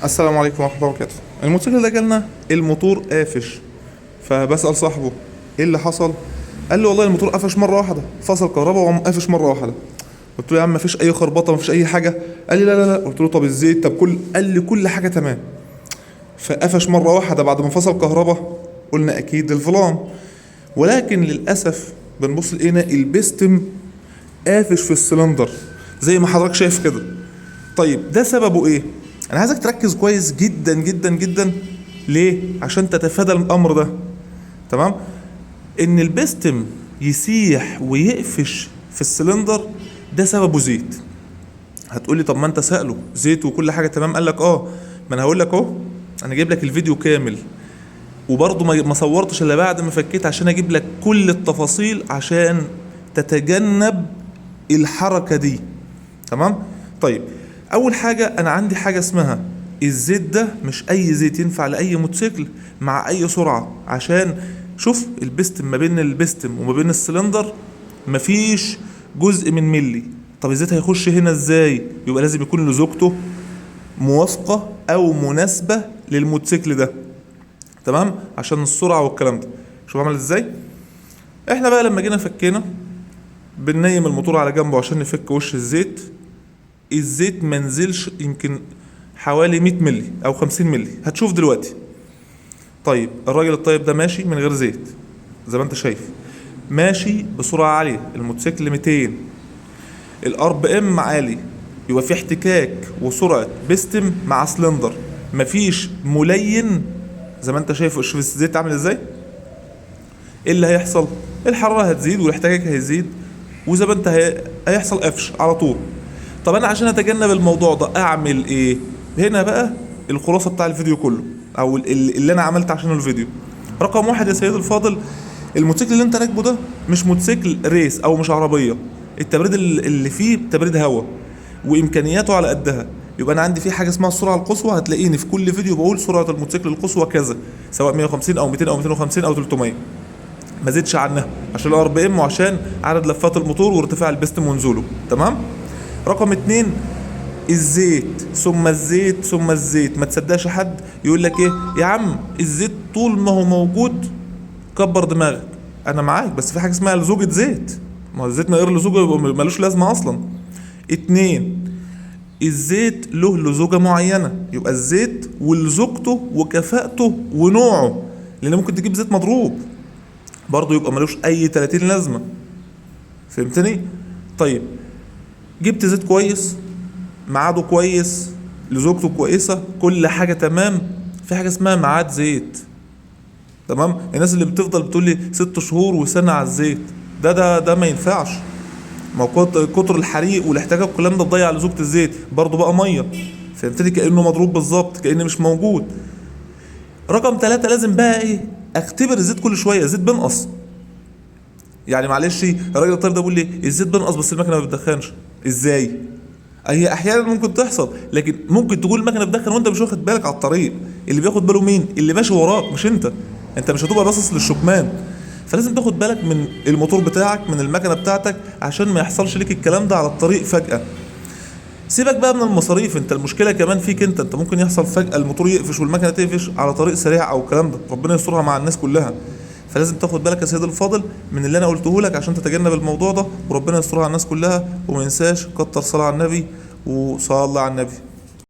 السلام عليكم ورحمة الله وبركاته. الموتوسيكل ده جالنا الموتور قافش، فبسأل صاحبه ايه اللي حصل؟ قال لي والله الموتور قفش مرة واحدة، فصل كهرباء وقام قافش مرة واحدة. قلت له يا عم مفيش أي خربطة، مفيش أي حاجة. قال لي لا لا لا. قلت له طب الزيت، طب قال لي كل حاجة تمام. فقفش مرة واحدة بعد ما فصل كهرباء، قلنا أكيد الفلان. ولكن للأسف بنبص لقينا البستم قافش في السلندر زي ما حضرتك شايف كده. طيب ده سببه ايه؟ انا عايزك تركز كويس جدا جدا جدا. ليه؟ عشان تتفادى الامر ده. تمام؟ ان البستم يسيح ويقفش في السلندر ده سببه زيت. هتقولي طب ما انت سأله زيت وكل حاجه تمام، قال لك اه. ما انا هقول لك اهو، انا جايب لك الفيديو كامل، وبرضه ما صورتش الا بعد ما فكيت عشان اجيب لك كل التفاصيل عشان تتجنب الحركه دي. تمام؟ طيب اول حاجه انا عندي حاجه اسمها الزيت. ده مش اي زيت ينفع لاي موتوسيكل مع اي سرعه، عشان شوف البستم ما بين البستم وما بين السلندر مفيش جزء من ملي. طب الزيت هيخش هنا ازاي؟ يبقى لازم يكون لزوجته موافقه او مناسبه للموتوسيكل ده. تمام؟ عشان السرعه والكلام ده. شوف عمل ازاي. احنا بقى لما جينا فكينا بننيم الموتور على جنبه عشان نفك وش الزيت. الزيت منزلش يمكن حوالي 100 ملي او 50 ملي، هتشوف دلوقتي. طيب الراجل الطيب ده ماشي من غير زيت زي ما انت شايف، ماشي بسرعة عالية، الموتوسيكل 200، الار بي ام عالي، يبقى في احتكاك وسرعة بيستم مع سلندر، مفيش ملين زي ما انت شايف. شوف الزيت عامل ازاي. ايه اللي هيحصل؟ الحرارة هتزيد والاحتكاك هيزيد، وزي ما انت هيحصل قفش على طول. طب انا عشان اتجنب الموضوع ده اعمل ايه؟ هنا بقى الخلاصه بتاع الفيديو كله، او اللي انا عملت عشان الفيديو. رقم واحد يا سيدي الفاضل، الموتوسيكل اللي انت راكبه ده مش موتوسيكل ريس او مش عربيه. التبريد اللي فيه تبريد هواء وامكانياته على قدها. يبقى انا عندي فيه حاجه اسمها السرعه القصوى، هتلاقيني في كل فيديو بقول سرعه الموتوسيكل القصوى كذا، سواء 150 او 200 او 250 او 300، ما زيدش عنها عشان الار بي ام وعشان عدد لفات الموتور وارتفاع البستم ونزوله. تمام؟ رقم اتنين، الزيت ثم الزيت ثم الزيت. ما تصدقش حد يقول لك ايه يا عم الزيت طول ما هو موجود كبر دماغك. انا معاك، بس في حاجه اسمها لزوجة زيت. ما هو الزيت من غير لزوجة يبقى ملوش لازمه اصلا. اتنين، الزيت له لزوجة معينة، يبقى الزيت ولزوجته وكفاءته ونوعه، لان ممكن تجيب زيت مضروب برضه يبقى ملوش اي 30 لازمه. فهمتني؟ طيب جبت زيت كويس، ميعاده كويس، لزوجته كويسه، كل حاجه تمام، في حاجه اسمها ميعاد زيت. تمام؟ الناس اللي بتفضل بتقول لي 6 شهور وسنه على الزيت، ده ما ينفعش. ما هو كتر الحريق والاحتكاك والكلام ده تضيع لزوجة الزيت، برضه بقى ميه. فهمتني؟ كانه مضروب بالظبط، كانه مش موجود. رقم ثلاثة، لازم بقى ايه؟ اختبر الزيت كل شويه. الزيت بينقص، يعني معلش الراجل الطيب ده بيقول لي الزيت بينقص بس المكنه ما بتدخنش. ازاي؟ هي احيانا ممكن تحصل، لكن ممكن تقول المكنه بتدخن وانت مش واخد بالك على الطريق. اللي بياخد باله مين؟ اللي ماشي وراك، مش انت. انت مش هتبقى باصص للشكمان. فلازم تاخد بالك من الموتور بتاعك، من المكنه بتاعتك، عشان ما يحصلش ليك الكلام ده على الطريق فجاه. سيبك بقى من المصاريف، انت المشكله كمان فيك انت ممكن يحصل فجاه الموتور يقفش والمكنه تقفش على طريق سريع او الكلام ده، ربنا يسترها مع الناس كلها. فلازم تاخد بالك يا سيدي الفاضل من اللي انا قلته لك عشان تتجنب الموضوع ده، وربنا يسترها على الناس كلها. وما ينساش كتر صلاه على النبي وصلى الله على النبي.